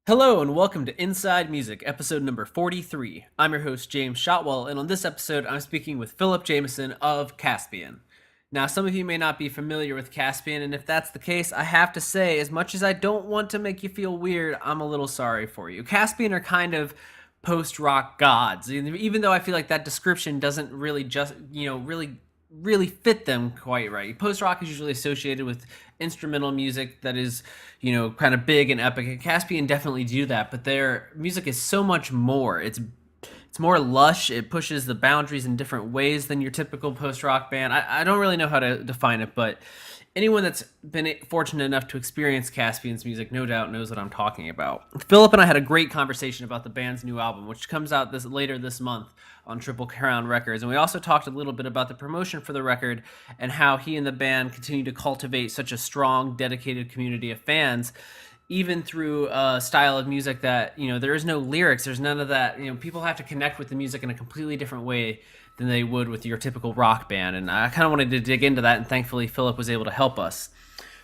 Hello and welcome to Inside Music, episode number 43. I'm your host, James Shotwell, and on this episode, I'm speaking with Philip Jamieson of Caspian. Now, some of you may not be familiar with Caspian, and if that's the case, I have to say, as much as I don't want to make you feel weird, I'm a little sorry for you. Caspian are kind of post-rock gods, even though I feel like that description doesn't really really fit them quite right. Post rock is usually associated with instrumental music that is, kind of big and epic. And Caspian definitely do that, but their music is so much more. It's more lush. It pushes the boundaries in different ways than your typical post rock band. I don't really know how to define it, but anyone that's been fortunate enough to experience Caspian's music no doubt knows what I'm talking about. Philip and I had a great conversation about the band's new album, which comes out later this month on Triple Crown Records, and we also talked a little bit about the promotion for the record and how he and the band continue to cultivate such a strong, dedicated community of fans, even through a style of music that, there is no lyrics, there's none of that. People have to connect with the music in a completely different way than they would with your typical rock band, and I kind of wanted to dig into that, and thankfully Philip was able to help us.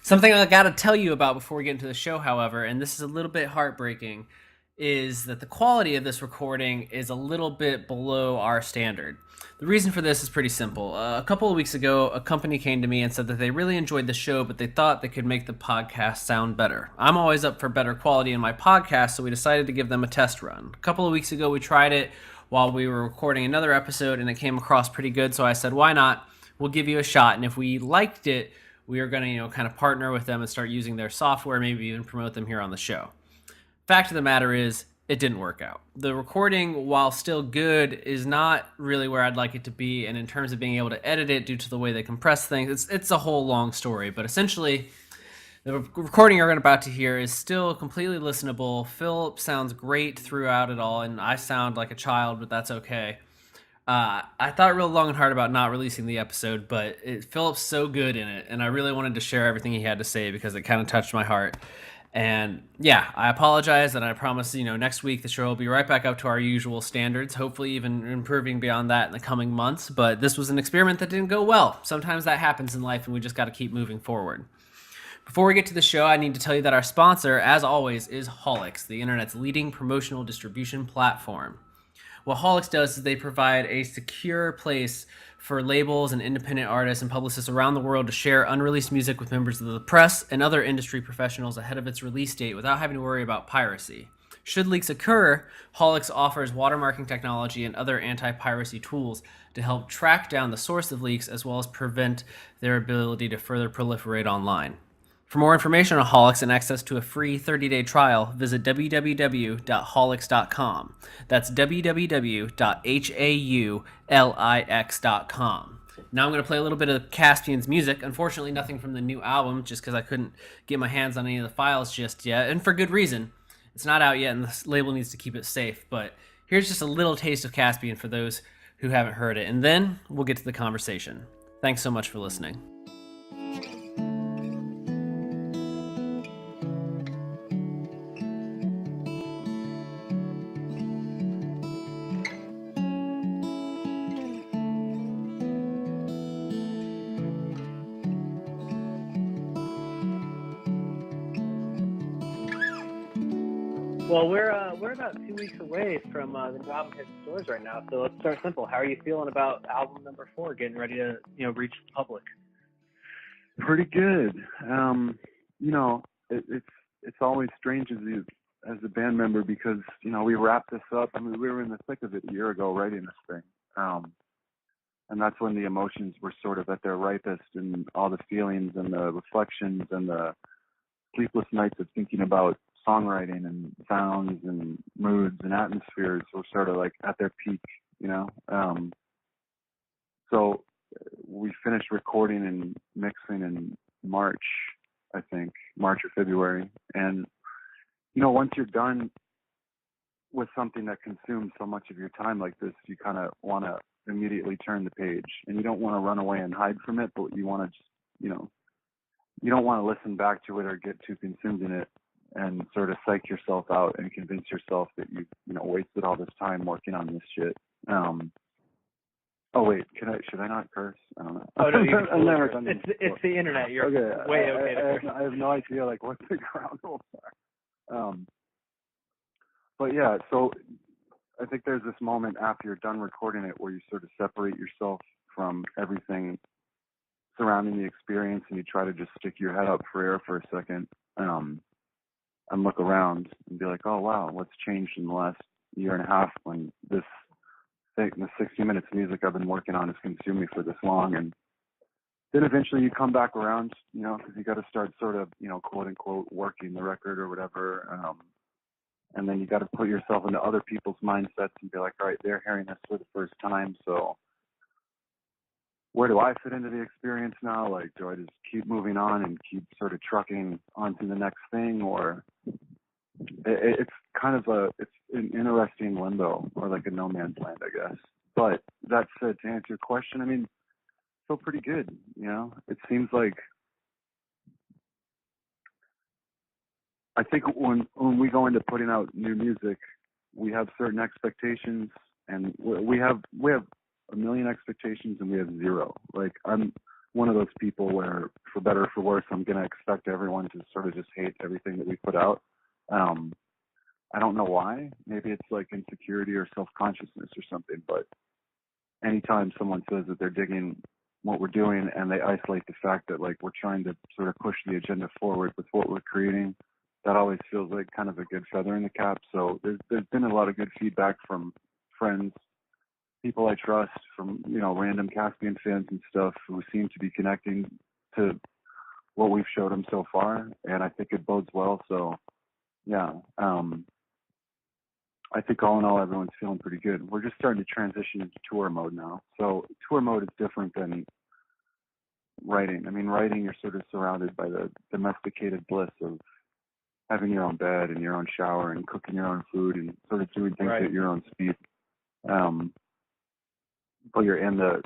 Something I got to tell you about before we get into the show, however, and this is a little bit heartbreaking, is that the quality of this recording is a little bit below our standard. The reason for this is pretty simple. A couple of weeks ago, a company came to me and said that they really enjoyed the show, but they thought they could make the podcast sound better. I'm always up for better quality in my podcast, so we decided to give them a test run. A couple of weeks ago, we tried it while we were recording another episode, and it came across pretty good, so I said, why not? We'll give you a shot, and if we liked it, we are going to, kind of partner with them and start using their software, maybe even promote them here on the show. Fact of the matter is, it didn't work out. The recording, while still good, is not really where I'd like it to be, and in terms of being able to edit it due to the way they compress things, it's a whole long story, but essentially, the recording you're about to hear is still completely listenable. Philip sounds great throughout it all, and I sound like a child, but that's okay. I thought real long and hard about not releasing the episode, but Philip's so good in it, and I really wanted to share everything he had to say because it kind of touched my heart. And yeah, I apologize, and I promise, next week the show will be right back up to our usual standards, hopefully even improving beyond that in the coming months. But this was an experiment that didn't go well. Sometimes that happens in life, and we just got to keep moving forward. Before we get to the show, I need to tell you that our sponsor, as always, is Holix, the internet's leading promotional distribution platform. What Holix does is they provide a secure place for labels and independent artists and publicists around the world to share unreleased music with members of the press and other industry professionals ahead of its release date without having to worry about piracy. Should leaks occur, Holix offers watermarking technology and other anti-piracy tools to help track down the source of leaks as well as prevent their ability to further proliferate online. For more information on Holix and access to a free 30-day trial, visit www.holix.com. That's www.haulix.com. Now I'm going to play a little bit of Caspian's music. Unfortunately, nothing from the new album, just because I couldn't get my hands on any of the files just yet, and for good reason. It's not out yet, and the label needs to keep it safe, but here's just a little taste of Caspian for those who haven't heard it, and then we'll get to the conversation. Thanks so much for listening. Well, we're about 2 weeks away from the new album hitting stores right now. So let's start simple. How are you feeling about album number 4 getting ready to reach the public? Pretty good. It's always strange as a band member because we wrapped this up. I mean, we were in the thick of it a year ago writing this thing, and that's when the emotions were sort of at their ripest, and all the feelings and the reflections and the sleepless nights of thinking about songwriting and sounds and moods and atmospheres were sort of like at their peak, so we finished recording and mixing in March, I think, March or February. And, once you're done with something that consumes so much of your time like this, you kind of want to immediately turn the page, and you don't want to run away and hide from it, but you want to just, you don't want to listen back to it or get too consumed in it and sort of psych yourself out and convince yourself that you've, wasted all this time working on this shit. Oh wait, should I not curse? I don't know. Oh no, I've never done this. It's the internet. You're okay. Way okay to curse. I have no idea what the ground rules are. But yeah, so I think there's this moment after you're done recording it where you sort of separate yourself from everything surrounding the experience, and you try to just stick your head up for air for a second, and look around and be like, oh wow, what's changed in the last year and a half when the 60 minutes of music I've been working on has consumed me for this long. And then eventually you come back around, because you got to start sort of, quote unquote, working the record or whatever. And then you got to put yourself into other people's mindsets and be like, all right, they're hearing this for the first time, so where do I fit into the experience now? Like, do I just keep moving on and keep sort of trucking onto the next thing, or it's kind of it's an interesting limbo, or like a no man's land, I guess. But that said, to answer your question, I mean, feel pretty good. It seems like, I think when we go into putting out new music, we have certain expectations, and we have a million expectations, and we have zero. Like, I'm one of those people where, for better or for worse, I'm gonna expect everyone to sort of just hate everything that we put out. I don't know why. Maybe it's like insecurity or self-consciousness or something. But anytime someone says that they're digging what we're doing, and they isolate the fact that, like, we're trying to sort of push the agenda forward with what we're creating, that always feels like kind of a good feather in the cap. So there's been a lot of good feedback from friends, people I trust, from random Caspian fans and stuff, who seem to be connecting to what we've showed them so far, and I think it bodes well. So yeah, I think all in all, everyone's feeling pretty good. We're just starting to transition into tour mode now. So tour mode is different than writing. I mean, writing, you're sort of surrounded by the domesticated bliss of having your own bed and your own shower and cooking your own food and sort of doing things at your own speed. But you're in a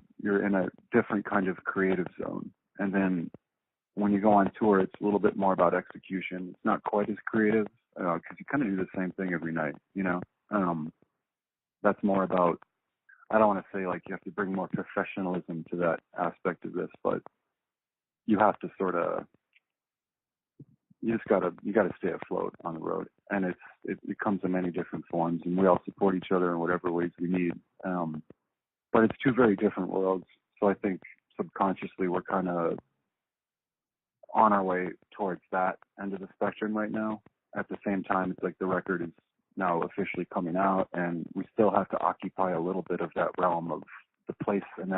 different kind of creative zone. And then when you go on tour, it's a little bit more about execution. It's not quite as creative, because you kind of do the same thing every night. That's more about, I don't want to say like you have to bring more professionalism to that aspect of this, but you have to sort of, you gotta stay afloat on the road, and it comes in many different forms, and we all support each other in whatever ways we need. But it's two very different worlds. So I think subconsciously we're kind of on our way towards that end of the spectrum right now. At the same time, it's like the record is now officially coming out, and we still have to occupy a little bit of that realm of the place and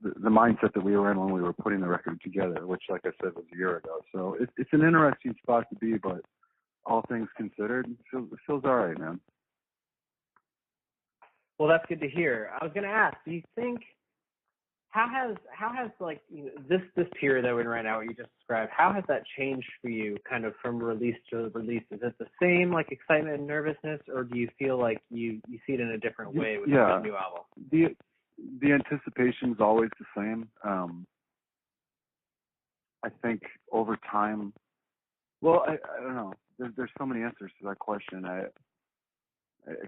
the mindset that we were in when we were putting the record together, which, like I said, was a year ago. So it's an interesting spot to be, but all things considered, it feels all right, man. Well, that's good to hear. I was going to ask, do you think, how has like this period that we're in right now, what you just described, how has that changed for you, kind of from release to release? Is it the same, like, excitement and nervousness, or do you feel like you see it in a different way with the new album? The anticipation is always the same. I think over time, well, I don't know. There's so many answers to that question. I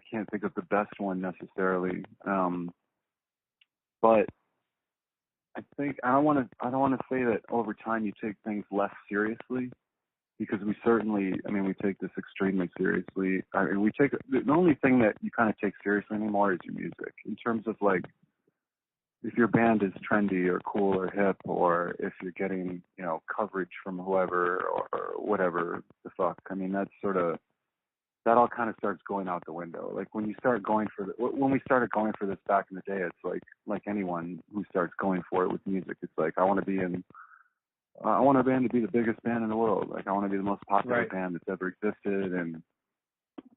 can't think of the best one necessarily. But I think I don't want to say that over time you take things less seriously, because we take this extremely seriously. We take, the only thing that you kind of take seriously anymore is your music, in terms of, like, if your band is trendy or cool or hip, or if you're getting, coverage from whoever or whatever the fuck. I mean, that all kind of starts going out the window. Like, when you start when we started going for this back in the day, it's like anyone who starts going for it with music, it's like, I want a band to be the biggest band in the world. Like, I want to be the most popular band that's ever existed, and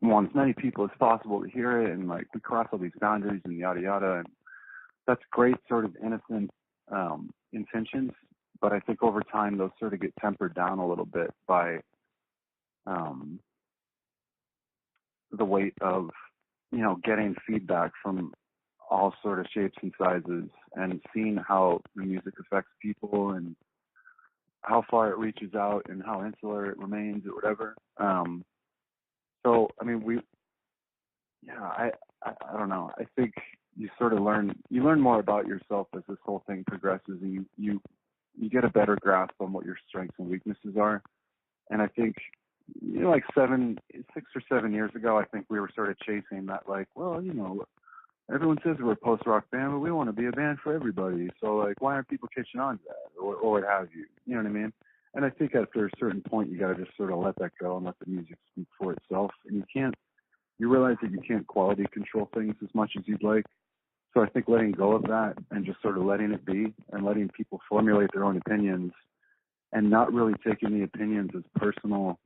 want as many people as possible to hear it, and, like, we cross all these boundaries and yada yada, and that's great, sort of innocent intentions. But I think over time those sort of get tempered down a little bit by the weight of, getting feedback from all sort of shapes and sizes, and seeing how the music affects people, and how far it reaches out, and how insular it remains, or whatever. So, I mean, I don't know. I think you sort of learn more about yourself as this whole thing progresses, and you get a better grasp on what your strengths and weaknesses are. And I think like 6 or 7 years ago, I think we were sort of chasing that, like, well, everyone says we're a post-rock band, but we want to be a band for everybody. So, like, why aren't people catching on to that, or what have you? You know what I mean? And I think after a certain point, you got to just sort of let that go and let the music speak for itself. And you realize that you can't quality control things as much as you'd like. So I think letting go of that and just sort of letting it be and letting people formulate their own opinions and not really taking the opinions as personal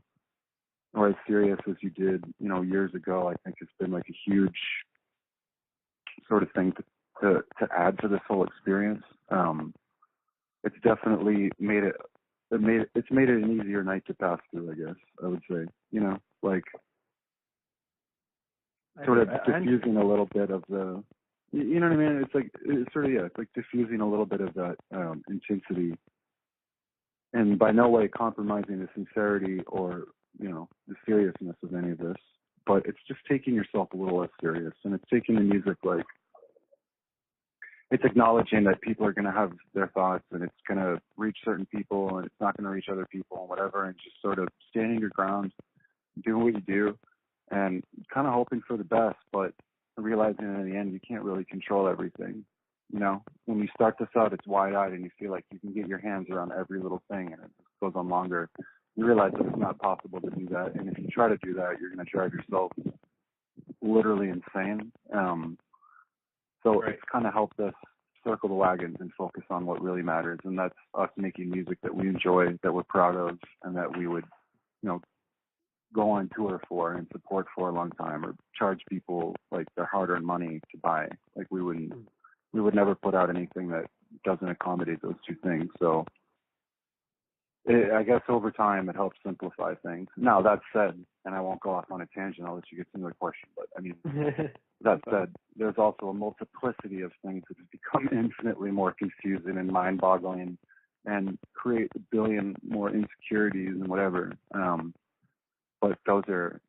or as serious as you did, years ago, I think has been like a huge sort of thing to add to this whole experience. It's definitely made it an easier night to pass through, I guess I would say, like sort of diffusing a little bit of the, you know what I mean? It's like diffusing a little bit of that intensity, and by no way compromising the sincerity or, the seriousness of any of this, but it's just taking yourself a little less serious, and it's taking the music like, it's acknowledging that people are going to have their thoughts, and it's going to reach certain people, and it's not going to reach other people, and whatever, and just sort of standing your ground, doing what you do, and kind of hoping for the best, but realizing in the end you can't really control everything. When you start this out, it's wide-eyed, and you feel like you can get your hands around every little thing, and it just goes on longer. You realize that it's not possible to do that, and if you try to do that, you're going to drive yourself literally insane. So right. It's kind of helped us circle the wagons and focus on what really matters, and that's us making music that we enjoy, that we're proud of, and that we would, go on tour for and support for a long time, or charge people like their hard-earned money to buy. Like we would never put out anything that doesn't accommodate those two things. So I guess over time it helps simplify things. Now that said, and I won't go off on a tangent, I'll let you get to the question, but I mean, that said, there's also a multiplicity of things that have become infinitely more confusing and mind-boggling and create a billion more insecurities and whatever. But those are,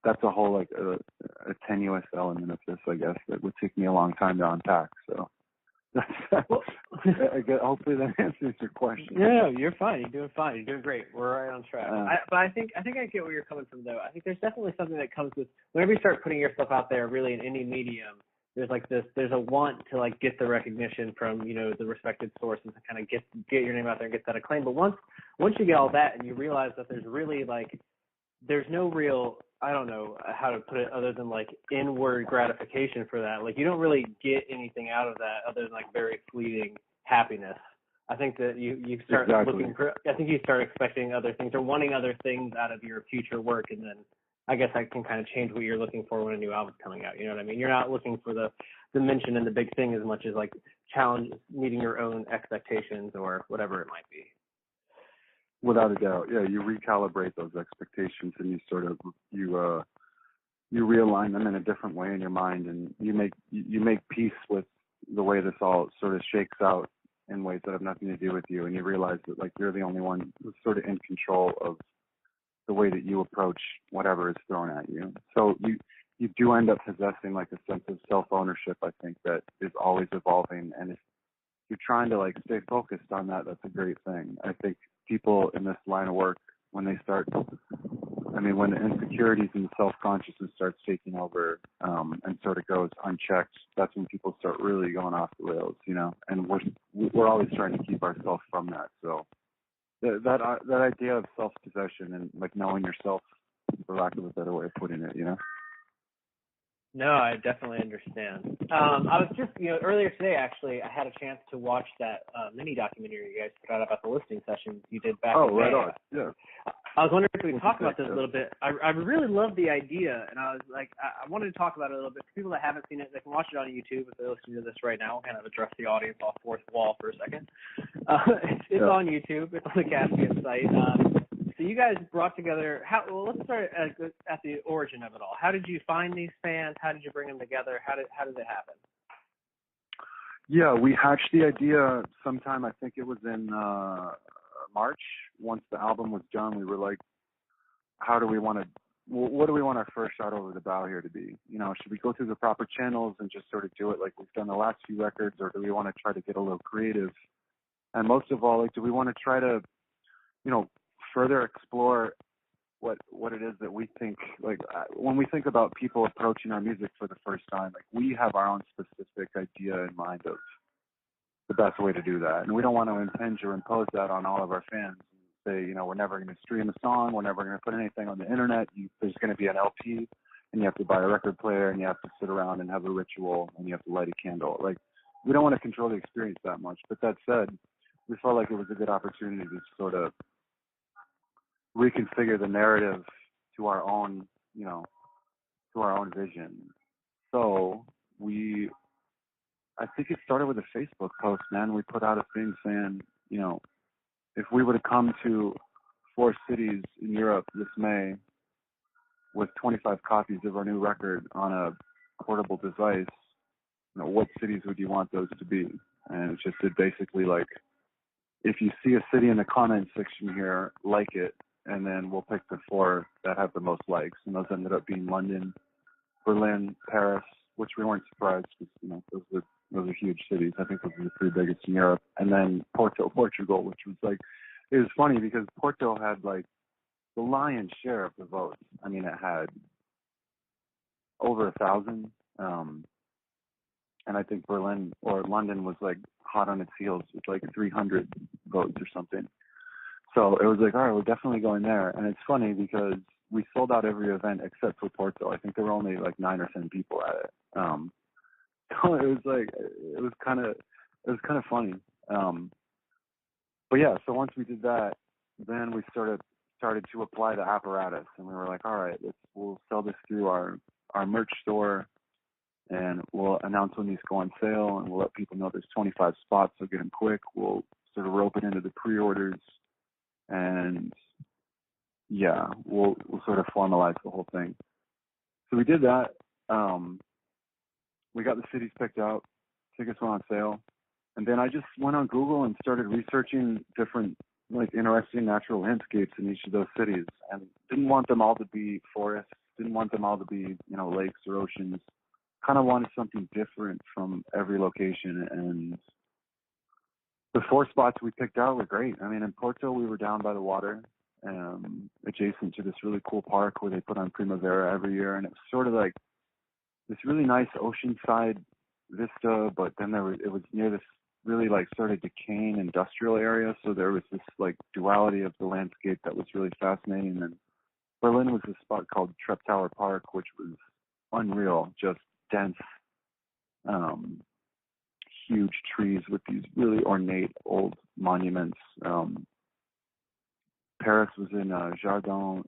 that's a whole, like, a tenuous element of this, I guess, that would take me a long time to unpack. So well, hopefully that answers your question. No, you're fine. You're doing fine. You're doing great. We're right on track. But I think I get where you're coming from, though. I think there's definitely something that comes with whenever you start putting yourself out there, really in any medium. There's a want to like get the recognition from the respected sources and kind of get your name out there and get that acclaim. But once you get all that and you realize that there's really there's no real, I don't know how to put it other than like inward gratification for that. Like you don't really get anything out of that other than like very fleeting happiness. I think that you start looking for, I think you start expecting other things or wanting other things out of your future work, and then I guess I can kind of change what you're looking for when a new album's coming out. You know what I mean? You're not looking for the mention and the big thing as much as like challenge meeting your own expectations or whatever it might be. Without a doubt, yeah. You recalibrate those expectations, and you sort of you realign them in a different way in your mind, and you make peace with the way this all sort of shakes out in ways that have nothing to do with you, and you realize that like you're the only one who's sort of in control of the way that you approach whatever is thrown at you. So you do end up possessing like a sense of self-ownership, I think, that is always evolving. And if you're trying to like stay focused on that, that's a great thing. I think people in this line of work, when the insecurities and the self-consciousness starts taking over and sort of goes unchecked, that's when people start really going off the rails, and we're always trying to keep ourselves from that. So that idea of self-possession and like knowing yourself, for lack of a better way of putting it, No, I definitely understand. I was just, earlier today, actually, I had a chance to watch that mini documentary you guys put out about the listening sessions you did back in May. Right on. Yeah. I was wondering if we could talk about this a little bit. I really love the idea, and I was like, I wanted to talk about it a little bit. For people that haven't seen it, they can watch it on YouTube if they're listening to this right now. I'll kind of address the audience off fourth wall for a second. It's on YouTube. It's on the Caspian site. So you guys brought together, let's start at the origin of it all. How did you find these fans? How did you bring them together? How did it happen? Yeah, we hatched the idea sometime, I think it was in March. Once the album was done, we were like, what do we want our first shot over the bow here to be? Should we go through the proper channels and just sort of do it like we've done the last few records, or do we want to try to get a little creative? And most of all, like, do we want to try to, further explore what it is that we think, like when we think about people approaching our music for the first time, like we have our own specific idea in mind of the best way to do that, and we don't want to impinge or impose that on all of our fans and say, you know, we're never going to stream a song, we're never going to put anything on the internet. There's going to be an LP, and you have to buy a record player, and you have to sit around and have a ritual, and you have to light a candle. Like, we don't want to control the experience that much. But that said, we felt like it was a good opportunity to sort of reconfigure the narrative to our own, you know, to our own vision. So I think it started with a Facebook post, man. We put out a thing saying, you know, if we were to come to 4 cities in Europe this May with 25 copies of our new record on a portable device, you know, what cities would you want those to be? And it just did basically like, if you see a city in the comments section here, like it, and then we'll pick the 4 that have the most likes. And those ended up being London, Berlin, Paris, which we weren't surprised because, you know, those are huge cities. I think those are the 3 biggest in Europe. And then Porto, Portugal, which was like, it was funny because Porto had like the lion's share of the votes. I mean, it had over 1,000. And I think Berlin or London was like hot on its heels with like 300 votes or something. So it was like, all right, we're definitely going there. And it's funny because we sold out every event except for Porto. I think there were only like 9 or 10 people at it. So it was like, it was kind of funny. But yeah, so once we did that, then we started to apply the apparatus, and we were like, all right, we'll sell this through our merch store, and we'll announce when these go on sale, and we'll let people know there's 25 spots, so get them quick. We'll sort of rope it into the pre-orders, and yeah, we'll sort of formalize the whole thing. So we did that. We got the cities picked out, tickets went on sale, and then I just went on Google and started researching different like interesting natural landscapes in each of those cities, and didn't want them all to be forests, didn't want them all to be, you know, lakes or oceans. Kind of wanted something different from every location, and the 4 spots we picked out were great. I mean, in Porto, we were down by the water, adjacent to this really cool park where they put on Primavera every year, and it was sort of like this really nice oceanside vista, but then it was near this really like sort of decaying industrial area, so there was this like duality of the landscape that was really fascinating. And Berlin was a spot called Treptower Park, which was unreal, just dense, huge trees with these really ornate old monuments. Paris was in Jardin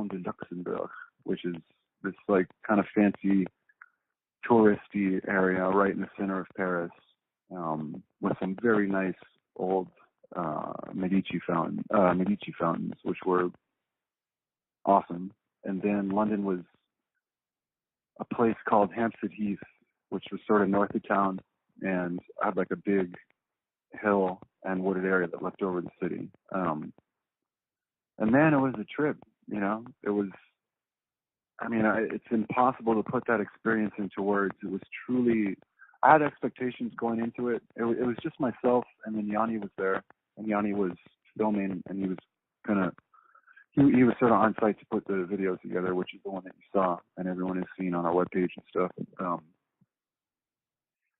de Luxembourg, which is this like kind of fancy touristy area right in the center of Paris, with some very nice old Medici fountains, which were awesome. And then London was a place called Hampstead Heath, which was sort of north of town and had like a big hill and wooded area that looked over the city. And man, it was a trip, you know. It was, I mean, it's impossible to put that experience into words. It was truly, I had expectations going into it. It was just myself, and then Yanni was there, and Yanni was filming, and he was he was sort of on site to put the videos together, which is the one that you saw and everyone has seen on our webpage and stuff.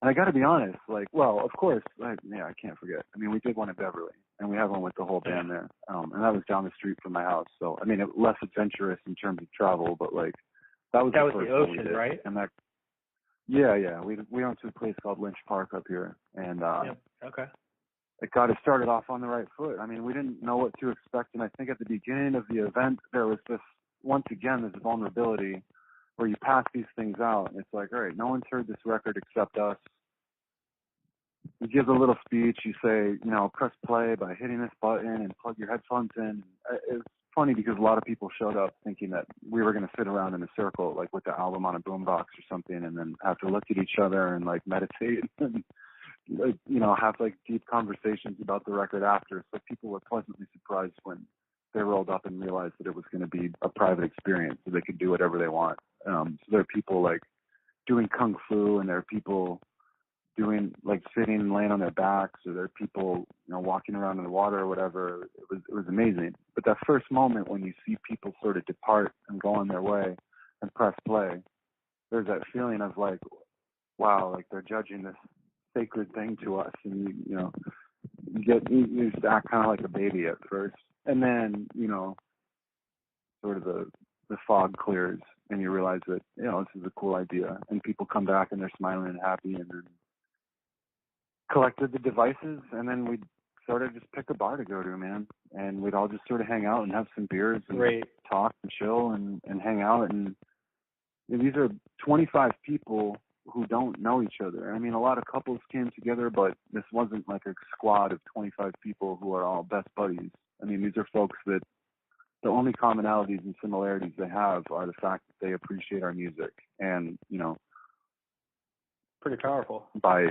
And I got to be honest, like, well, of course, I can't forget. I mean, we did one at Beverly, and we had one with the whole band there, and that was down the street from my house. So, I mean, less adventurous in terms of travel, but like that was the first the one we ocean, did. right? And that, yeah, we went to a place called Lynch Park up here, and okay. It got us started off on the right foot. I mean, we didn't know what to expect, and I think at the beginning of the event there was this vulnerability where you pass these things out, and it's like, all right, no one's heard this record except us. You give a little speech, you say, you know, press play by hitting this button and plug your headphones in. It's funny because a lot of people showed up thinking that we were going to sit around in a circle, like with the album on a boombox or something, and then have to look at each other and like meditate and, like, you know, have like deep conversations about the record after. So people were pleasantly surprised when they rolled up and realized that it was going to be a private experience, so they could do whatever they want. So there are people like doing kung fu, and there are people doing like sitting and laying on their backs, or there are people, you know, walking around in the water or whatever. It was amazing. But that first moment when you see people sort of depart and go on their way and press play, there's that feeling of like, wow, like they're judging this sacred thing to us, and you just act kind of like a baby at first, and then, you know, sort of the fog clears and you realize that, you know, this is a cool idea, and people come back and they're smiling and happy, and then collected the devices, and then we'd sort of just pick a bar to go to, man, and we'd all just sort of hang out and have some beers and talk and chill and hang out. And these are 25 people who don't know each other. I mean, a lot of couples came together, but this wasn't like a squad of 25 people who are all best buddies. I mean, these are folks that the only commonalities and similarities they have are the fact that they appreciate our music, and, you know, pretty powerful. By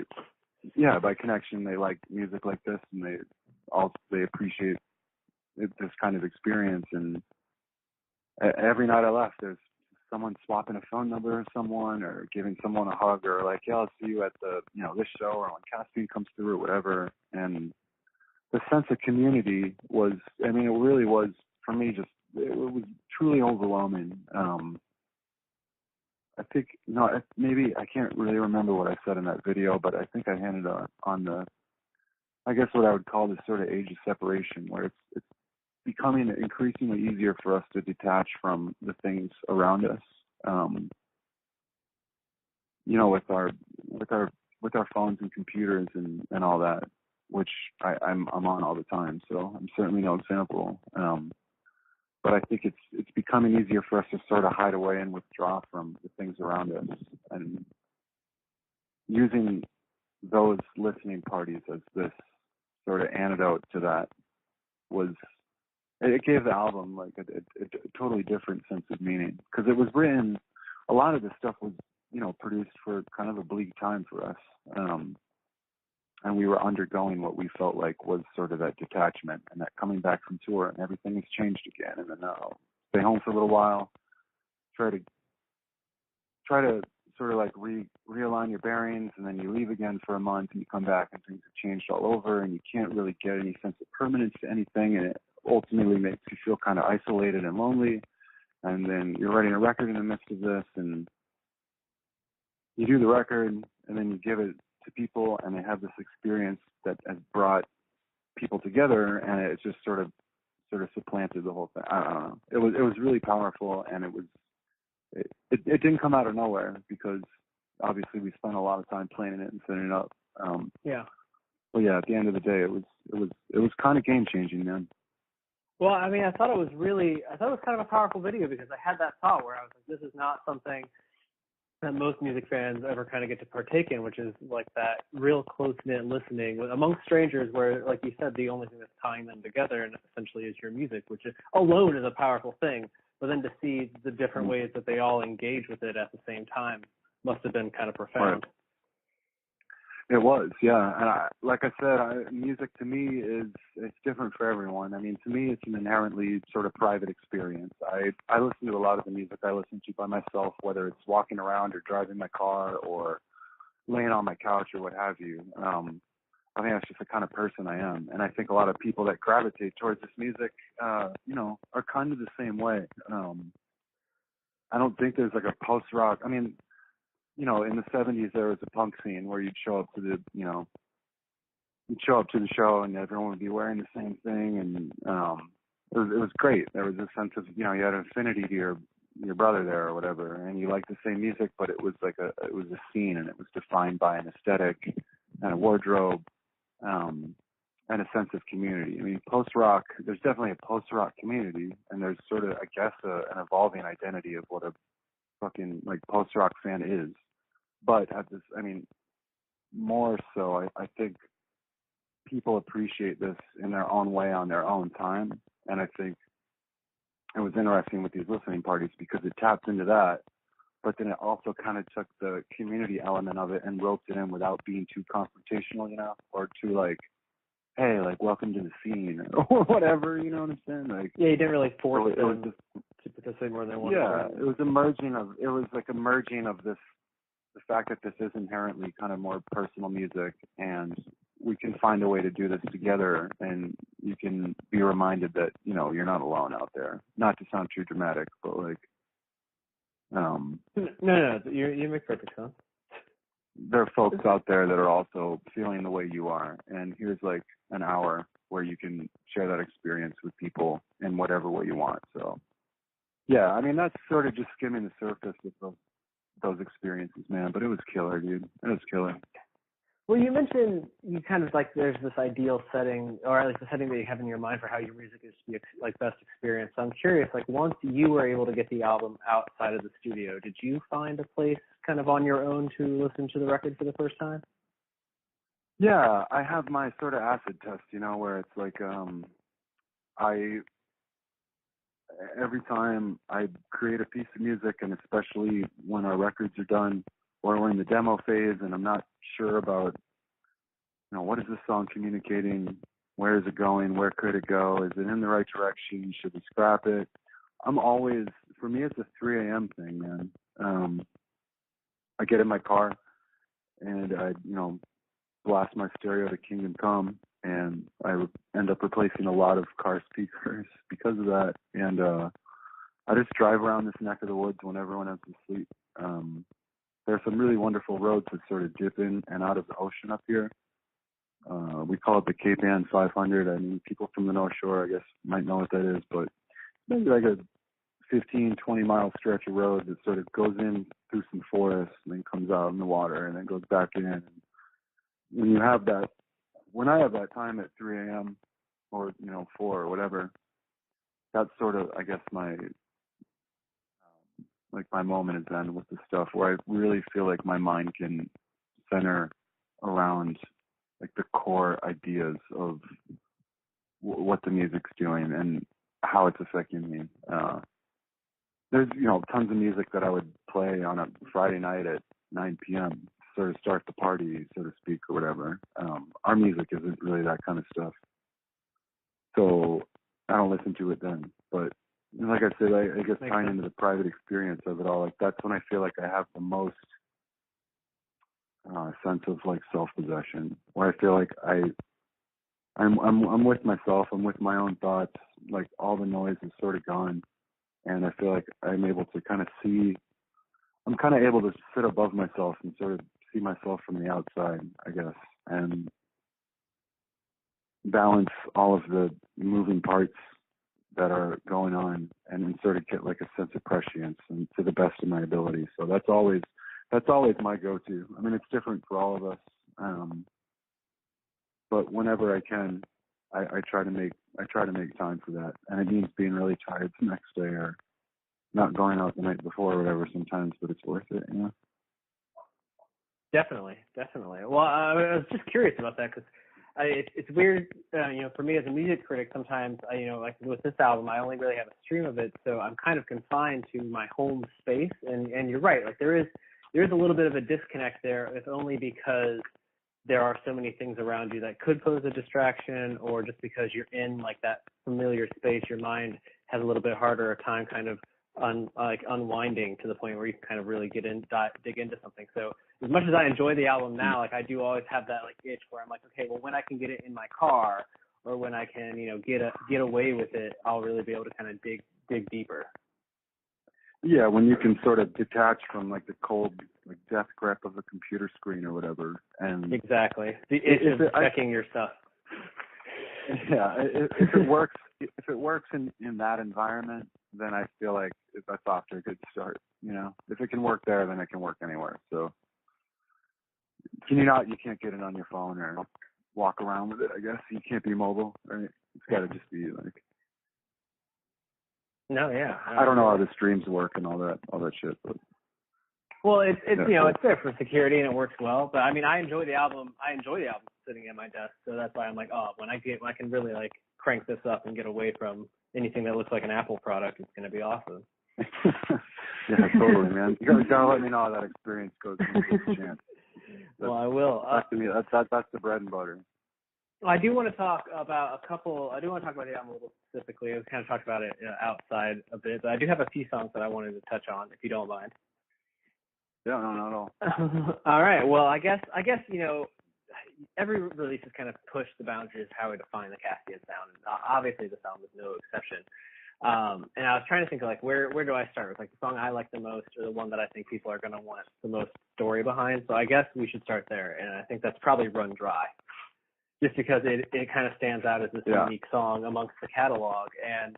connection, they like music like this, and they appreciate this kind of experience. And every night I left, there's someone swapping a phone number with someone, or giving someone a hug, or like, yeah, I'll see you at the, you know, this show, or when Caspian comes through, or whatever. And the sense of community was, I mean, it really was, for me, just, it was truly overwhelming. I think, no, maybe, I can't really remember what I said in that video, but I think I handed on the, I guess what I would call this sort of age of separation, where it's becoming increasingly easier for us to detach from the things around us. You know, with our phones and computers and all that, which I'm on all the time, so I'm certainly no example. But I think it's becoming easier for us to sort of hide away and withdraw from the things around us, and using those listening parties as this sort of antidote to that it gave the album like a totally different sense of meaning, because it was written, a lot of this stuff was, you know, produced for kind of a bleak time for us, and we were undergoing what we felt like was sort of that detachment and that coming back from tour, and everything has changed again, and then stay home for a little while, try to sort of like realign your bearings, and then you leave again for a month, and you come back and things have changed all over, and you can't really get any sense of permanence to anything, and it ultimately makes you feel kind of isolated and lonely. And then you're writing a record in the midst of this, and you do the record, and then you give it to people, and they have this experience that has brought people together, and it just sort of supplanted the whole thing. I don't know. It was really powerful, and it didn't come out of nowhere, because obviously we spent a lot of time planning it and setting it up. But yeah, at the end of the day, it was kind of game changing, man. Well, I mean, I thought it was kind of a powerful video, because I had that thought where I was like, this is not something that most music fans ever kind of get to partake in, which is like that real close-knit listening amongst strangers, where, like you said, the only thing that's tying them together and essentially is your music, which is alone is a powerful thing. But then to see the different ways that they all engage with it at the same time must have been kind of profound. Right. It was, yeah. And like I said, music to me it's different for everyone. I mean, to me, it's an inherently sort of private experience. I listen to a lot of the music I listen to by myself, whether it's walking around or driving my car or laying on my couch or what have you. I think that's just the kind of person I am. And I think a lot of people that gravitate towards this music, you know, are kind of the same way. I don't think there's like a post-rock. I mean, you know, in the 70s, there was a punk scene where you'd show up to the show and everyone would be wearing the same thing. And it was great. There was a sense of, you know, you had an affinity to your brother there or whatever, and you liked the same music, but it was like it was a scene, and it was defined by an aesthetic and a wardrobe, and a sense of community. I mean, post-rock, there's definitely a post-rock community, and there's sort of, I guess, an evolving identity of what a fucking, like, post-rock fan is. But at this, I mean, more so, I think people appreciate this in their own way on their own time. And I think it was interesting with these listening parties, because it tapped into that, but then it also kind of took the community element of it and roped it in without being too confrontational, you know, or too like, hey, like, welcome to the scene or whatever, you know what I'm saying? Like, yeah, you didn't really force it was to say more than one. Yeah, it was a merging of this fact that this is inherently kind of more personal music, and we can find a way to do this together, and you can be reminded that, you're not alone out there. Not to sound too dramatic, but like, No, you make perfect sense. there are folks out there that are also feeling the way you are, and here's like an hour where you can share that experience with people in whatever way you want. So, yeah, I mean, that's sort of just skimming the surface with those experiences, man. But it was killer, dude. It was killer. Well, you mentioned you kind of like there's this ideal setting, or at least the setting that you have in your mind for how your music is to be like best experience. So I'm curious, like once you were able to get the album outside of the studio, did you find a place kind of on your own to listen to the record for the first time? Yeah, I have my sort of acid test, where it's like every time I create a piece of music, and especially when our records are done or we're in the demo phase and I'm not sure about, what is this song communicating? Where is it going? Where could it go? Is it in the right direction? Should we scrap it? For me, it's a 3 a.m. thing, man. I get in my car and I, blast my stereo to Kingdom Come, and I end up replacing a lot of car speakers because of that. And I just drive around this neck of the woods when everyone else is asleep. There are some really wonderful roads that sort of dip in and out of the ocean up here. We call it the Caspian 500. I mean, people from the North Shore, I guess, might know what that is, but maybe like a 15, 20-mile stretch of road that sort of goes in through some forest and then comes out in the water and then goes back in. When I have that time at 3 a.m. or 4 or whatever, that's sort of, I guess, my moment is then with the stuff where I really feel like my mind can center around like the core ideas of what the music's doing and how it's affecting me. There's tons of music that I would play on a Friday night at 9 p.m. sort of start the party, so to speak, or whatever. Our music isn't really that kind of stuff, so I don't listen to it then. But like I said, I guess tying into the private experience of it all, like that's when I feel like I have the most sense of like self-possession, where I feel like I'm with myself, I'm with my own thoughts, like all the noise is sort of gone, and I feel like I'm able to kind of I'm kind of able to sit above myself and sort of see myself from the outside, I guess, and balance all of the moving parts that are going on and sort of get like a sense of prescience and to the best of my ability. So that's always my go-to. I mean, it's different for all of us. But whenever I can, I try to make time for that. And it means being really tired the next day or not going out the night before or whatever sometimes, but it's worth it, Definitely. Well, I was just curious about that because it's weird, for me as a music critic, sometimes, like with this album, I only really have a stream of it, so I'm kind of confined to my home space. And you're right, like there is a little bit of a disconnect there, if only because there are so many things around you that could pose a distraction, or just because you're in like that familiar space, your mind has a little bit harder a time kind of unwinding to the point where you can kind of really dig into something. So as much as I enjoy the album now, like I do always have that like itch where I'm like, okay, well when I can get it in my car or when I can, get away with it, I'll really be able to kind of dig deeper. Yeah, when you can sort of detach from like the cold, like death grip of the computer screen or whatever. And exactly. The itch of checking your stuff. Yeah, if it works in that environment, then I feel like that's off to a good start. If it can work there, then it can work anywhere. So you can't get it on your phone or walk around with it, I guess. You can't be mobile, right? It's got to just be like. No, yeah. I don't know how the streams work and all that shit, but. Well, it's it's there for security and it works well. But I mean, I enjoy the album sitting at my desk, so that's why I'm like, when I can really like crank this up and get away from anything that looks like an Apple product, it's going to be awesome. Yeah, totally, man. You gotta let me know how that experience goes when you get a chance. Well, I will. That's the bread and butter. I do want to talk about the album a little specifically. I kind of talked about it outside a bit, but I do have a few songs that I wanted to touch on, if you don't mind. Yeah, no, not at all. All right. Well, I guess every release has kind of pushed the boundaries of how we define the Caspian sound, and obviously the sound was no exception. And I was trying to think of like where do I start with like the song I like the most or the one that I think people are going to want the most story behind. So I guess we should start there, and I think that's probably Run Dry. Just because it kind of stands out as this unique song amongst the catalog, and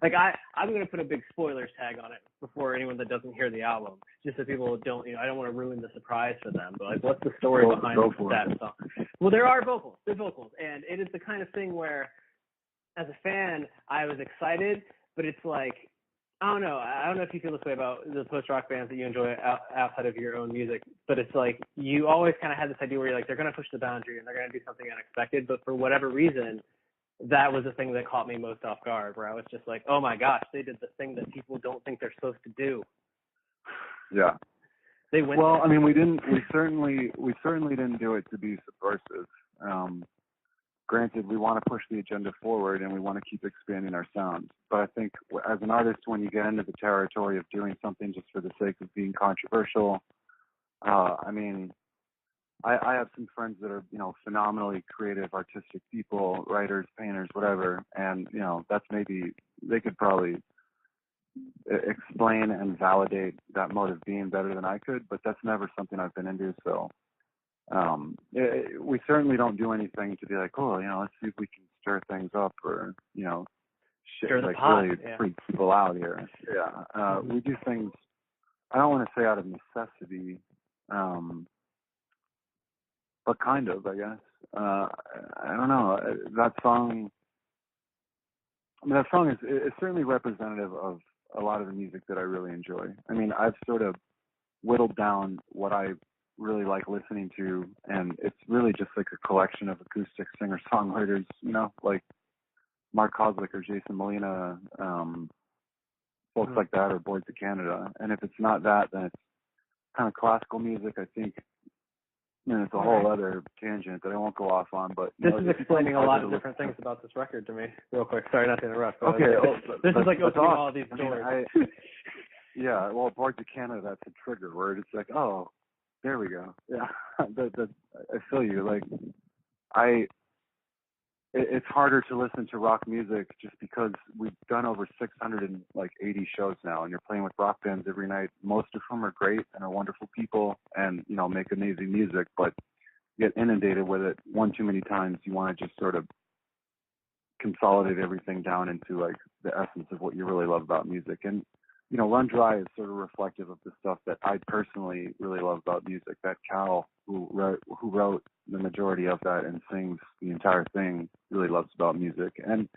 I'm going to put a big spoilers tag on it before anyone that doesn't hear the album, just so people don't, I don't want to ruin the surprise for them. But like, what's the story behind that song? Well, there's vocals, and it is the kind of thing where, as a fan, I was excited, but it's like, I don't know if you feel this way about the post-rock bands that you enjoy outside of your own music, but it's like you always kind of had this idea where you're like, they're going to push the boundary and they're going to do something unexpected, but for whatever reason, that was the thing that caught me most off guard, where I was just like, oh my gosh, they did the thing that people don't think they're supposed to do. Yeah. They went well, I mean, we certainly didn't do it to be subversive. Granted, we want to push the agenda forward and we want to keep expanding our sound. But I think as an artist, when you get into the territory of doing something just for the sake of being controversial, I mean, I have some friends that are, phenomenally creative, artistic people, writers, painters, whatever. And, that's maybe, they could probably explain and validate that mode of being better than I could, but that's never something I've been into. So, we certainly don't do anything to be like, let's see if we can stir things up or, stir the like pot, really freak people out here. Yeah. We do things, I don't want to say out of necessity, but kind of, I guess. I don't know. That song is certainly representative of a lot of the music that I really enjoy. I mean, I've sort of whittled down what I really like listening to, and it's really just like a collection of acoustic singer-songwriters, like Mark Kozlik or Jason Molina, folks like that, or Boards of Canada. And if it's not that, then it's kind of classical music, I think. It's a whole other tangent that I won't go off on, but this is explaining a lot of different things about this record to me. Real quick, sorry not to interrupt. But okay, this is like opening all these doors. Yeah, well, Boards of Canada, that's a trigger word. It's like, oh, there we go. Yeah, I feel you. Like, it's harder to listen to rock music just because we've done over 680 shows now, and you're playing with rock bands every night. Most of whom are great and are wonderful people, and make amazing music. But you get inundated with it one too many times. You want to just sort of consolidate everything down into like the essence of what you really love about music. And Run Dry is sort of reflective of the stuff that I personally really love about music. That Cal, who wrote the majority of that and sings the entire thing, really loves about music. And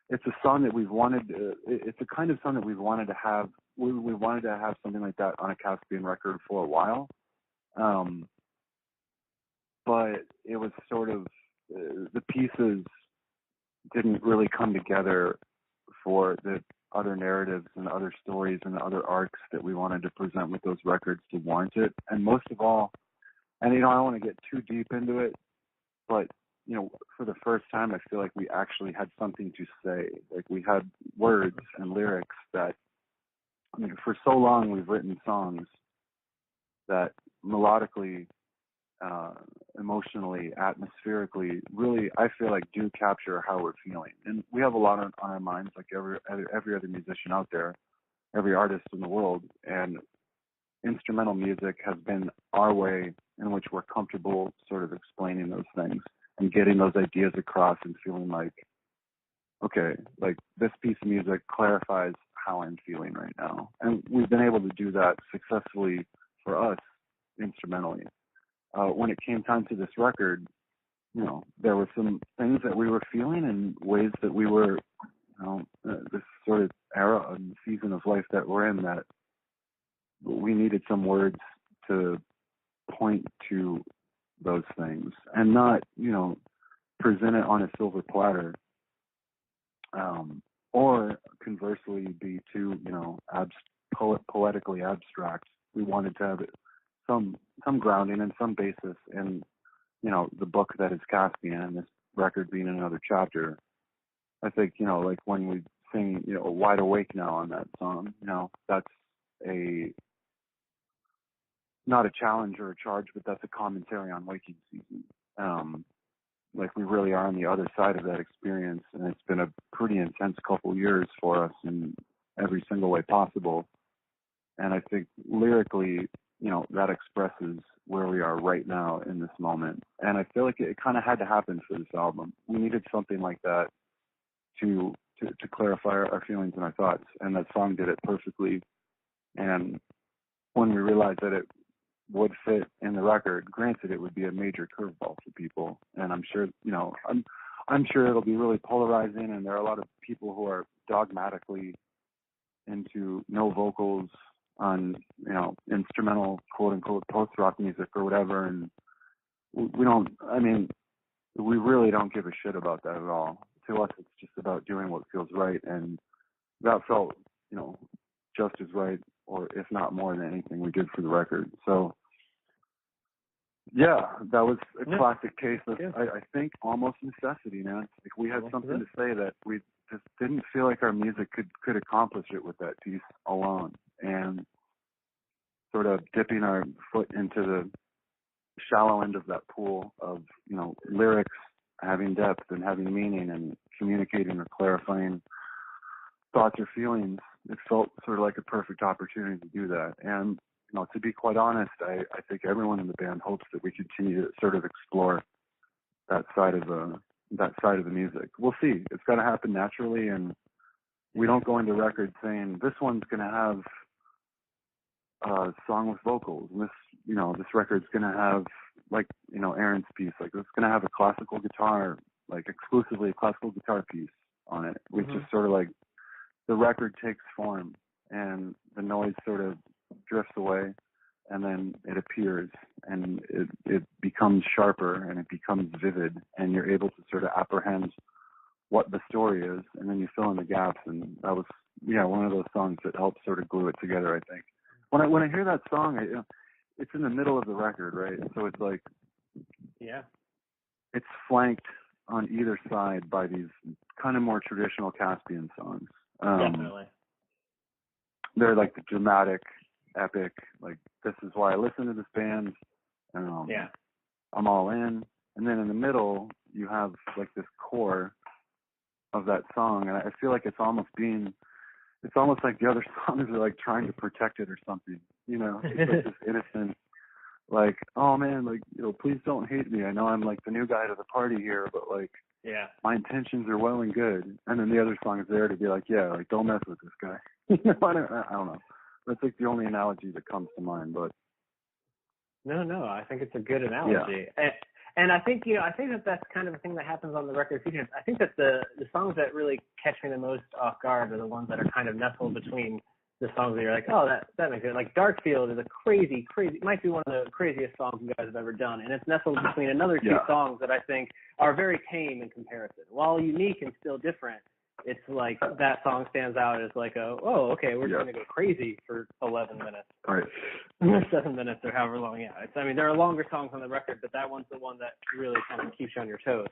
it's a song that we've wanted. It's a kind of song that we've wanted to have. We wanted to have something like that on a Caspian record for a while. But it was sort of the pieces didn't really come together for the other narratives and other stories and other arcs that we wanted to present with those records to warrant it. And most of all, and I don't want to get too deep into it, but for the first time, I feel like we actually had something to say. Like we had words and lyrics that, for so long we've written songs that melodically, emotionally, atmospherically, really, I feel like do capture how we're feeling. And we have a lot on our minds, like every other musician out there, every artist in the world. And instrumental music has been our way in which we're comfortable sort of explaining those things and getting those ideas across and feeling like, okay, like this piece of music clarifies how I'm feeling right now. And we've been able to do that successfully for us instrumentally. When it came time to this record, there were some things that we were feeling and ways that we were, this sort of era and season of life that we're in, that we needed some words to point to those things and not, present it on a silver platter, or conversely be too, poetically abstract. We wanted to have some grounding and some basis in, the book that is Caspian, and this record being another chapter. I think, like when we sing, Wide Awake Now on that song, that's not a challenge or a charge, but that's a commentary on waking season. Like we really are on the other side of that experience, and it's been a pretty intense couple years for us in every single way possible. And I think lyrically, that expresses where we are right now in this moment. And I feel like it kind of had to happen for this album. We needed something like that to clarify our feelings and our thoughts, and that song did it perfectly. And when we realized that it would fit in the record, granted it would be a major curveball for people, and I'm sure I'm sure it'll be really polarizing, and there are a lot of people who are dogmatically into no vocals on instrumental quote unquote post rock music or whatever, and we really don't give a shit about that at all. To us it's just about doing what feels right, and that felt just as right, or if not more than anything we did for the record. So yeah, that was a classic case of, I think, almost necessity, man. Like we had something to say that we just didn't feel like our music could accomplish it with that piece alone, and sort of dipping our foot into the shallow end of that pool of lyrics having depth and having meaning and communicating or clarifying thoughts or feelings. It felt sort of like a perfect opportunity to do that. And to be quite honest, I think everyone in the band hopes that we continue to sort of explore that side of the music. We'll see. It's got to happen naturally, and we don't go into records saying this one's going to have a song with vocals, and this record's going to have, like Aaron's piece, like it's going to have a classical guitar, like exclusively a classical guitar piece on it, which is sort of like the record takes form and the noise sort of drifts away, and then it appears and it becomes sharper and it becomes vivid, and you're able to sort of apprehend what the story is, and then you fill in the gaps. And that was one of those songs that helped sort of glue it together, I think. When I hear that song, it's in the middle of the record, right? So it's like, it's flanked on either side by these kind of more traditional Caspian songs. Definitely. They're like the dramatic, epic, like, this is why I listen to this band. I'm all in. And then in the middle, you have like this core of that song, and I feel like it's almost like the other songs are like trying to protect it or something. It's like this innocent, like, oh man, like, please don't hate me. I know I'm like the new guy to the party here, but like, my intentions are well and good. And then the other song is there to be like, like, don't mess with this guy. I don't know. That's like the only analogy that comes to mind, but. No, I think it's a good analogy. Yeah. And I think, I think that's kind of the thing that happens on the record. I think that the songs that really catch me the most off guard are the ones that are kind of nestled between the songs that you're like, oh, that makes it. Like Darkfield is a crazy, might be one of the craziest songs you guys have ever done. And it's nestled between another two songs that I think are very tame in comparison. While unique and still different, it's like that song stands out as like okay, we're going to go crazy for 11 minutes. Right. Or 7 minutes or however long. Yeah. There are longer songs on the record, but that one's the one that really kind of keeps you on your toes.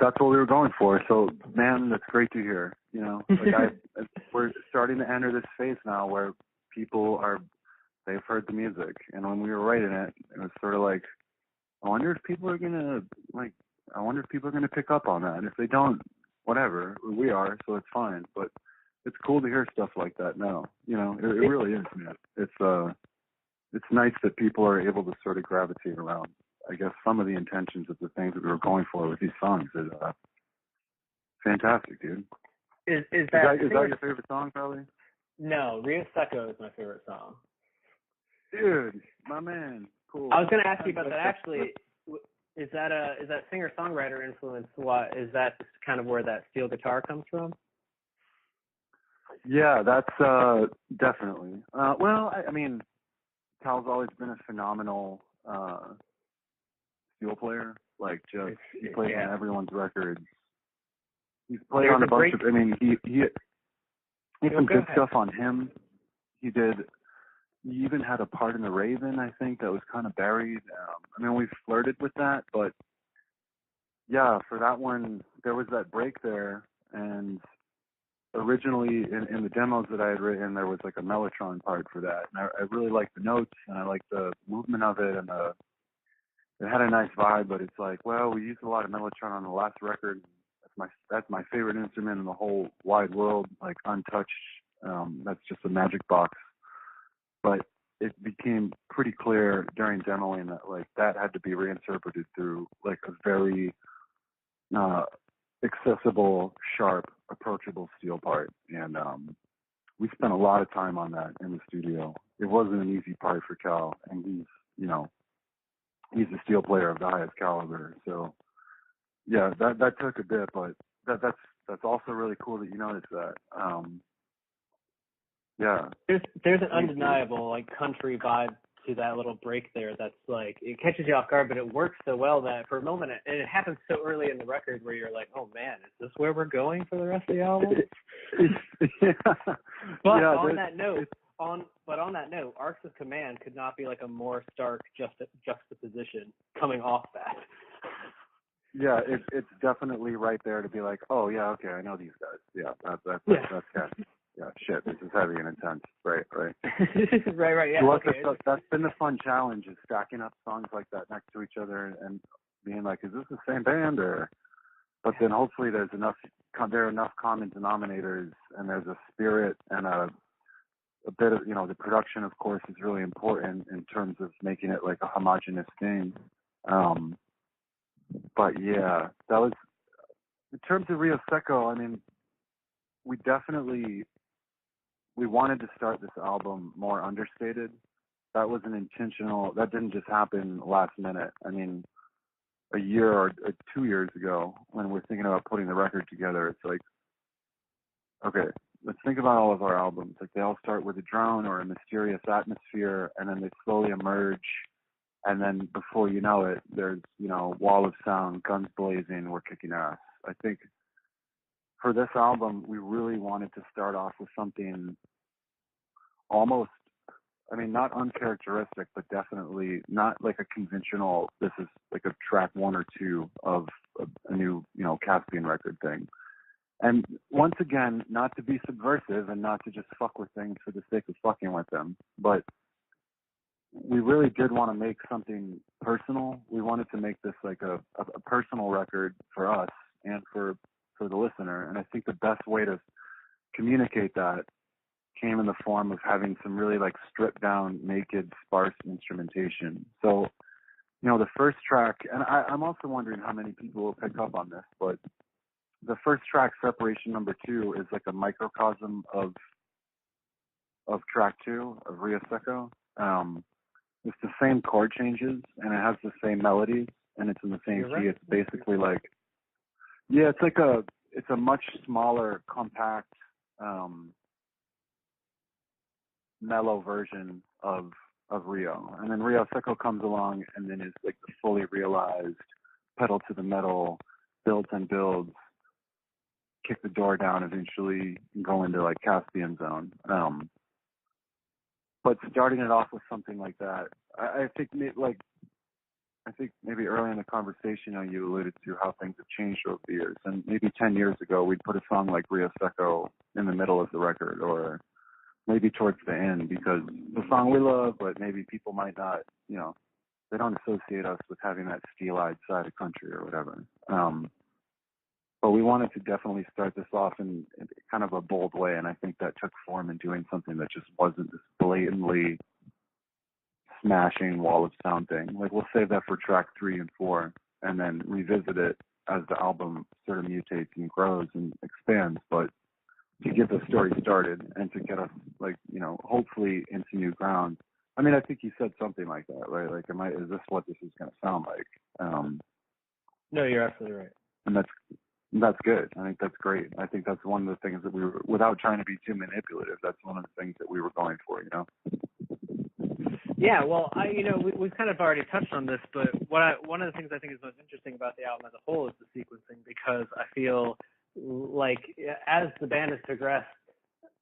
That's what we were going for. So, man, that's great to hear. We're starting to enter this phase now where they've heard the music. And when we were writing it, it was sort of like, I wonder if people are going to pick up on that. And if they don't, whatever, we are, so it's fine. But it's cool to hear stuff like that now. It really is, man. It's nice that people are able to sort of gravitate around, I guess, some of the intentions of the things that we were going for with these songs. Is fantastic, dude. Is that your favorite song, probably? No, Rio Seco is my favorite song. Dude, my man, cool. I was going to ask you about that, actually. Is that singer-songwriter influence? What is that? Kind of where that steel guitar comes from? Yeah, that's definitely. Well, I mean, Cal's always been a phenomenal steel player. Like, he plays on everyone's records. He's played on a bunch of. I mean, he did some good stuff on him. He even had a part in the Raven, I think, that was kind of buried. We've flirted with that, but yeah, for that one, there was that break there, and originally in the demos that I had written, there was like a mellotron part for that, and I really liked the notes and I liked the movement of it, and it had a nice vibe. But it's like, well, we used a lot of mellotron on the last record. That's my favorite instrument in the whole wide world, like untouched. That's just a magic box. But it became pretty clear during demoing that like that had to be reinterpreted through like a very accessible, sharp, approachable steel part. And we spent a lot of time on that in the studio. It wasn't an easy part for Cal, and he's a steel player of the highest caliber. So yeah, that took a bit, but that's also really cool that you noticed that. Yeah. There's an undeniable like country vibe to that little break there. That's like it catches you off guard, but it works so well that for a moment, and it happens so early in the record where you're like, oh man, is this where we're going for the rest of the album? Yeah. But yeah, on that note, Arcs of Command could not be like a more stark juxtaposition coming off that. Yeah, it's definitely right there to be like, oh yeah, okay, I know these guys. Yeah, that's heavy. Yeah, shit, this is heavy and intense. Right. right. Yeah. Well, Okay. that's been the fun challenge, is stacking up songs like that next to each other and being like, is this the same band or? But then hopefully there are enough common denominators, and there's a spirit and a bit of, the production, of course, is really important in terms of making it like a homogeneous thing. But yeah, that was, in terms of Rio Seco, I mean, we wanted to start this album more understated. That was that didn't just happen last minute. I mean, a year or 2 years ago, when we're thinking about putting the record together, it's like, okay, let's think about all of our albums. Like, they all start with a drone or a mysterious atmosphere, and then they slowly emerge. And then before you know it, there's, wall of sound, guns blazing, we're kicking ass. I think for this album, we really wanted to start off with something almost, not uncharacteristic, but definitely not like a conventional, this is like a track 1 or 2 of a new, Caspian record thing. And once again, not to be subversive and not to just fuck with things for the sake of fucking with them, but we really did want to make something personal. We wanted to make this like a personal record for us and for the listener. And I think the best way to communicate that came in the form of having some really like stripped down, naked, sparse instrumentation. So, the first track, and I'm also wondering how many people will pick up on this, but the first track, Separation Number 2, is like a microcosm of track 2 of Rio Seco. It's the same chord changes, and it has the same melodies, and it's in the same key. Right. It's basically like, yeah, it's a much smaller, compact, mellow version of Rio. And then Rio Seco comes along and then is like the fully realized pedal to the metal, builds and builds, kick the door down eventually, and go into like Caspian zone. But starting it off with something like that, I think maybe early in the conversation, you alluded to how things have changed over the years. And maybe 10 years ago, we'd put a song like Rio Seco in the middle of the record, or maybe towards the end, because the song we love, but maybe people might not, they don't associate us with having that steel-eyed side of country or whatever. But we wanted to definitely start this off in kind of a bold way, and I think that took form in doing something that just wasn't this blatantly smashing wall of sound thing. Like, we'll save that for track 3 and 4, and then revisit it as the album sort of mutates and grows and expands. But to get the story started and to get us, like, hopefully into new ground. I mean, I think you said something like that, right? Like, is this what this is going to sound like? No, you're absolutely right. And that's good. I think that's great. I think that's one of the things that we were, without trying to be too manipulative, that's one of the things that we were going for, Yeah, well, we've kind of already touched on this, but one of the things I think is most interesting about the album as a whole is the sequencing, because I feel like as the band has progressed,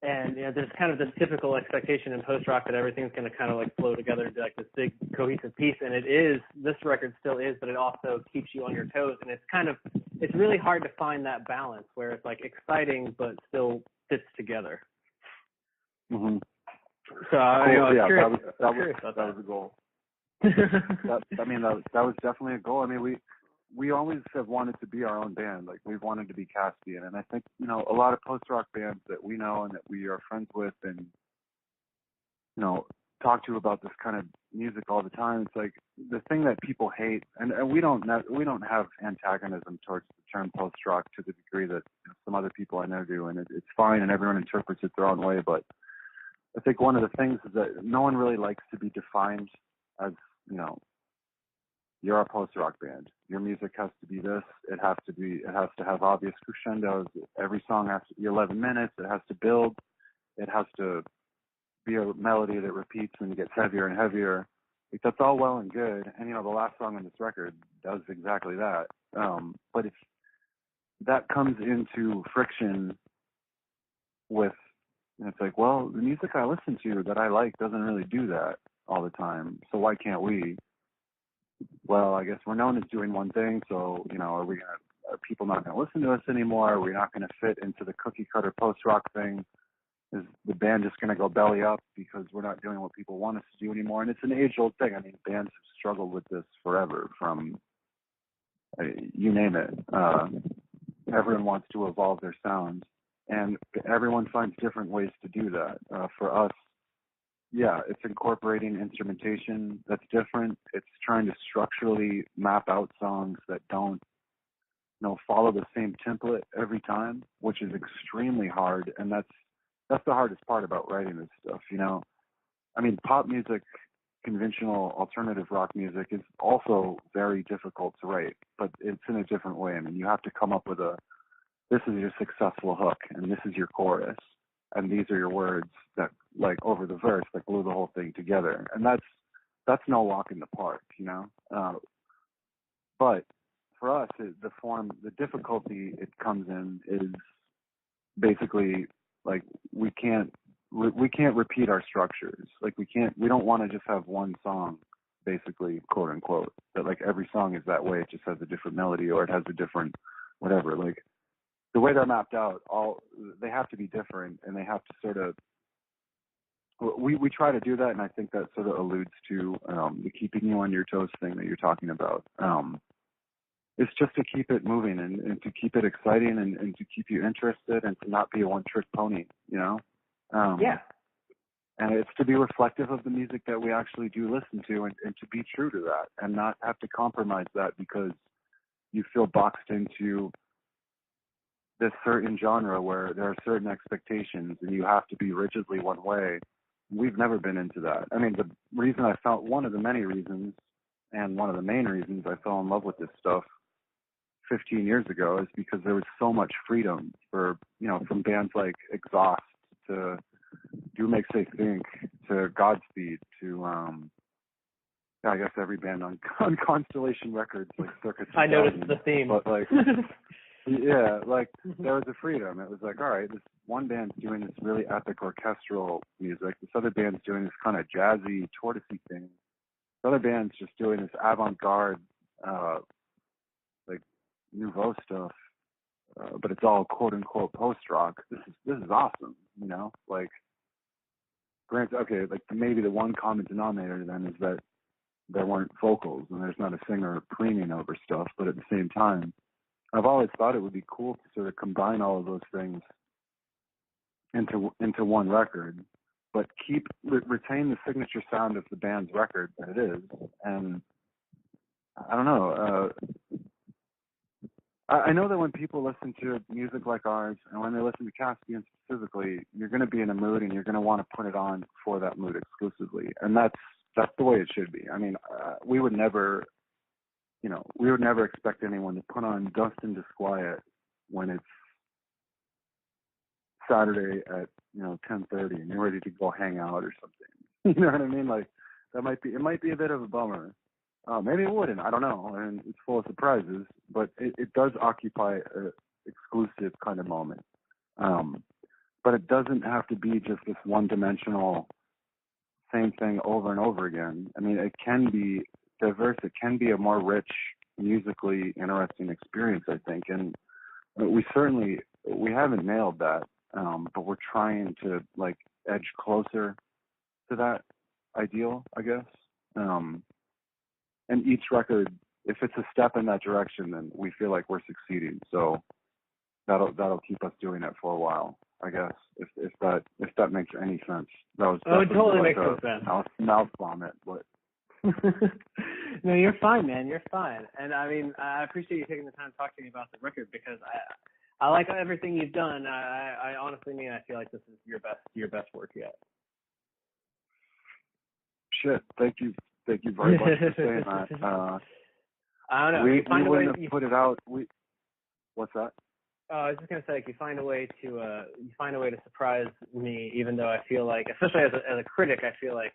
and there's kind of this typical expectation in post-rock that everything's going to kind of like flow together into like this big cohesive piece, and this record still is, but it also keeps you on your toes, and it's really hard to find that balance where it's like exciting but still fits together. Mm-hmm. So Cool. I was Yeah, curious. that was the goal. that was definitely a goal. I mean, we always have wanted to be our own band. Like, we've wanted to be Caspian, and I think, you know, a lot of post-rock bands that we know and that we are friends with and, you know, talk to about this kind of music all the time. It's like the thing that people hate, and we don't have antagonism towards the term post-rock to the degree that, you know, some other people I know do, and it's fine, and everyone interprets it their own way. But I think one of the things is that no one really likes to be defined as, you know, you're a post-rock band. Your music has to be this. It has to have obvious crescendos. Every song has to be 11 minutes. It has to build. It has to be a melody that repeats and gets heavier and heavier. Like, that's all well and good. And, you know, the last song on this record does exactly that. But if that comes into friction with, and it's like, well, the music I listen to that I like doesn't really do that all the time. So why can't we? Well, I guess we're known as doing one thing, so, you know, are people not going to listen to us anymore? Are we not going to fit into the cookie cutter post-rock thing? Is the band just going to go belly up because we're not doing what people want us to do anymore? And it's an age-old thing. I mean, bands have struggled with this forever, from, you name it. Everyone wants to evolve their sound, and everyone finds different ways to do that. For us, yeah, it's incorporating instrumentation that's different. It's trying to structurally map out songs that don't, you know, follow the same template every time, which is extremely hard. And that's the hardest part about writing this stuff, you know. I mean, pop music, conventional alternative rock music is also very difficult to write, but it's in a different way. I mean, you have to come up with this is your successful hook, and this is your chorus, and these are your words that, like, over the verse, that glue the whole thing together. And that's no walk in the park, you know. But for us, the difficulty it comes in is basically, like, we can't repeat our structures. Like, we don't want to just have one song, basically, quote unquote, that, like, every song is that way. It just has a different melody, or it has a different whatever. Like, the way they're mapped out, they have to be different, and they have to sort of, we try to do that, and I think that sort of alludes to the keeping you on your toes thing that you're talking about. It's just to keep it moving and to keep it exciting and to keep you interested and to not be a one-trick pony, you know? Yeah. And it's to be reflective of the music that we actually do listen to, and to be true to that and not have to compromise that because you feel boxed into this certain genre where there are certain expectations and you have to be rigidly one way. We've never been into that. I mean, the reason one of the many reasons, and one of the main reasons I fell in love with this stuff 15 years ago is because there was so much freedom for, you know, from bands like Exhaust to Do Makes They Think to Godspeed to, I guess every band on Constellation Records, like Circa 2000. I noticed the theme. But, like, yeah, like, there was a freedom. It was like, all right, this one band's doing this really epic orchestral music. This other band's doing this kind of jazzy, tortoisey thing. This other band's just doing this avant-garde, like, nouveau stuff. But it's all quote-unquote post-rock. This is awesome, you know? Like, granted, okay, like, maybe the one common denominator then is that there weren't vocals and there's not a singer preening over stuff, but at the same time, I've always thought it would be cool to sort of combine all of those things into one record, but retain the signature sound of the band's record that it is. And I don't know. I know that when people listen to music like ours, and when they listen to Caspian specifically, you're going to be in a mood and you're going to want to put it on for that mood exclusively, and that's the way it should be. I mean, we would never expect anyone to put on Dust and Disquiet when it's Saturday at, you know, 10:30 and you're ready to go hang out or something. You know what I mean? Like, it might be a bit of a bummer. Maybe it wouldn't. I don't know. And it's full of surprises, but it does occupy a exclusive kind of moment. But it doesn't have to be just this one-dimensional same thing over and over again. I mean, it can be diverse. It can be a more rich, musically interesting experience, I think. And we haven't nailed that. but we're trying to like edge closer to that ideal, I guess. And each record, if it's a step in that direction, then we feel like we're succeeding. So that'll keep us doing it for a while, I guess. If that makes any sense. That was it totally like makes no sense. Mouth vomit, but. No, you're fine, man. You're fine. And I mean, I appreciate you taking the time to talk to me about the record because I like everything you've done. I honestly mean I feel like this is your best work yet. Shit, thank you very much for saying that. I don't know. We wouldn't have put it out. What's that? I was just gonna say, like, you find a way to surprise me, even though I feel like, especially as a critic, I feel like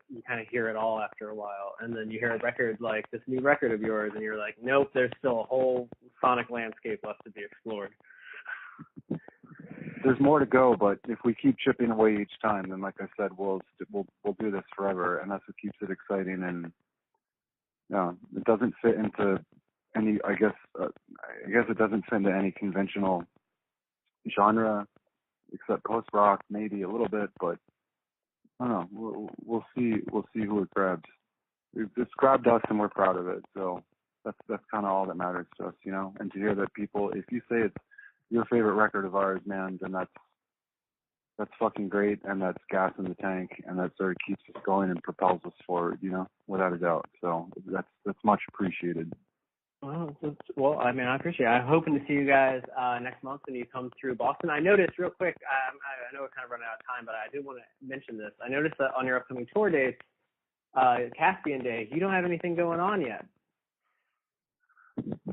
you kind of hear it all after a while, and then you hear a record like this new record of yours, and you're like, nope, there's still a whole sonic landscape left to be explored. There's more to go, but if we keep chipping away each time, then like I said, we'll do this forever, and that's what keeps it exciting. And it doesn't fit into any. I guess it doesn't fit into any conventional genre, except post rock, maybe a little bit. But I don't know. We'll see who it grabs. It's grabbed us, and we're proud of it. So that's kind of all that matters to us, you know. And to hear that people, if you say it's your favorite record of ours, man, then that's fucking great, and that's gas in the tank, and that sort of keeps us going and propels us forward, you know, without a doubt. So that's much appreciated. Well, I mean, I appreciate it. I'm hoping to see you guys next month when you come through Boston. I noticed real quick, I know we're kind of running out of time, but I did want to mention this. I noticed that on your upcoming tour dates, Caspian Day, you don't have anything going on yet.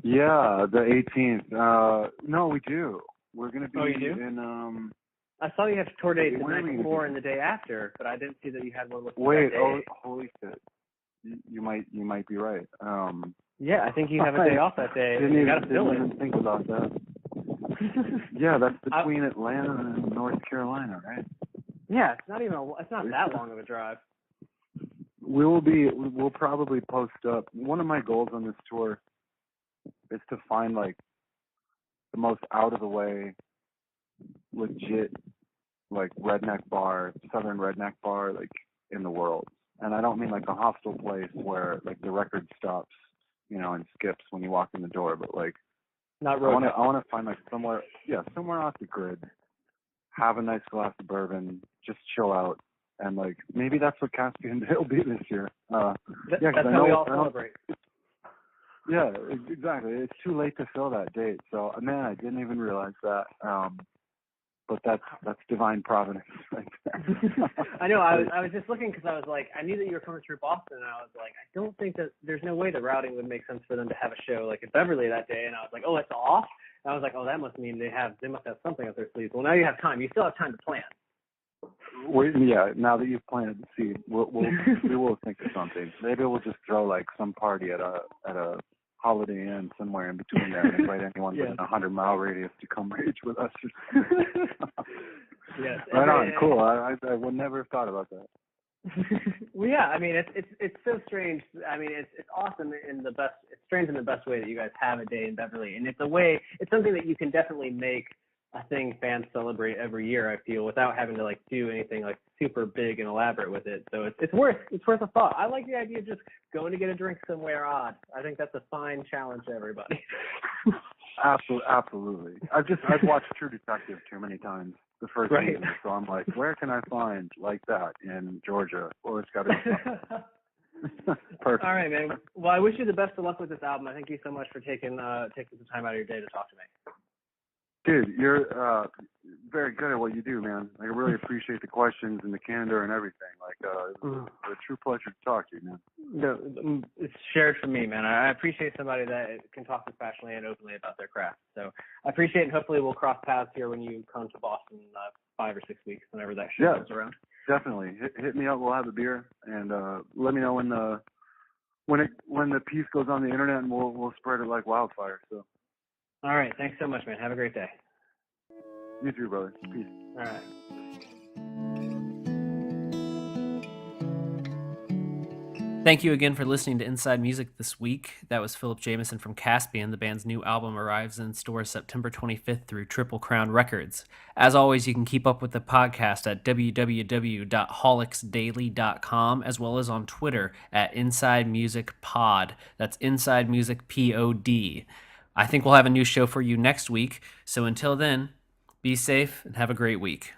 Yeah, the 18th. No, we do. We're going to be in. I saw you have tour dates the night before and the day after, but I didn't see that you had one with. Wait, holy shit! You might be right. Yeah, I think you have a day off that day. Didn't even think about that. Yeah, that's between Atlanta and North Carolina, right? Yeah, it's not that long of a drive. We'll probably post up. One of my goals on this tour is to find like the most out of the way, legit, like southern redneck bar, like in the world. And I don't mean like a hostile place where like the record stops, you know, and skips when you walk in the door, but like not I want to find like somewhere off the grid, have a nice glass of bourbon, just chill out, and like maybe that's what Caspian Day will be this year. That's how we all celebrate. Yeah, exactly. It's too late to fill that date. So, man, I didn't even realize that. But that's divine providence right there. I know. I was just looking because I was like, I knew that you were coming through Boston, and I was like, I don't think that there's no way the routing would make sense for them to have a show like in Beverly that day. And I was like, oh, it's off. And I was like, oh, that must mean they must have something up their sleeves. Well, now you have time. You still have time to plan. Now that you've planted the seed, we will think of something. Maybe we'll just throw like some party at a Holiday Inn somewhere in between there and invite anyone within a 100-mile radius to come rage with us. Yes. Right on. Cool. I would never have thought about that. Well, yeah. I mean, it's so strange. I mean, it's awesome in the best. It's strange in the best way that you guys have a day in Beverly, and it's something that you can definitely make a thing fans celebrate every year, I feel, without having to like do anything like super big and elaborate with it. So it's worth a thought. I like the idea of just going to get a drink somewhere odd. I think that's a fine challenge to everybody. Absolutely. I've watched True Detective too many times, the first season, so I'm like, where can I find like that in Georgia? Well, it's got to be perfect. All right, man. Well, I wish you the best of luck with this album. I thank you so much for taking some time out of your day to talk to me. Dude, you're very good at what you do, man. I really appreciate the questions and the candor and everything. Like, it was a true pleasure to talk to you, man. No, it's shared for me, man. I appreciate somebody that can talk as passionately and openly about their craft. So I appreciate it, and hopefully we'll cross paths here when you come to Boston 5 or 6 weeks, whenever that show comes around. Definitely. Hit me up. We'll have a beer, and let me know when the piece goes on the internet, and we'll spread it like wildfire. So. All right. Thanks so much, man. Have a great day. You too, brother. Peace. All right. Thank you again for listening to Inside Music this week. That was Philip Jamieson from Caspian. The band's new album arrives in stores September 25th through Triple Crown Records. As always, you can keep up with the podcast at www.holicsdaily.com, as well as on Twitter at Inside Music Pod. That's Inside Music Pod. I think we'll have a new show for you next week. So until then, be safe and have a great week.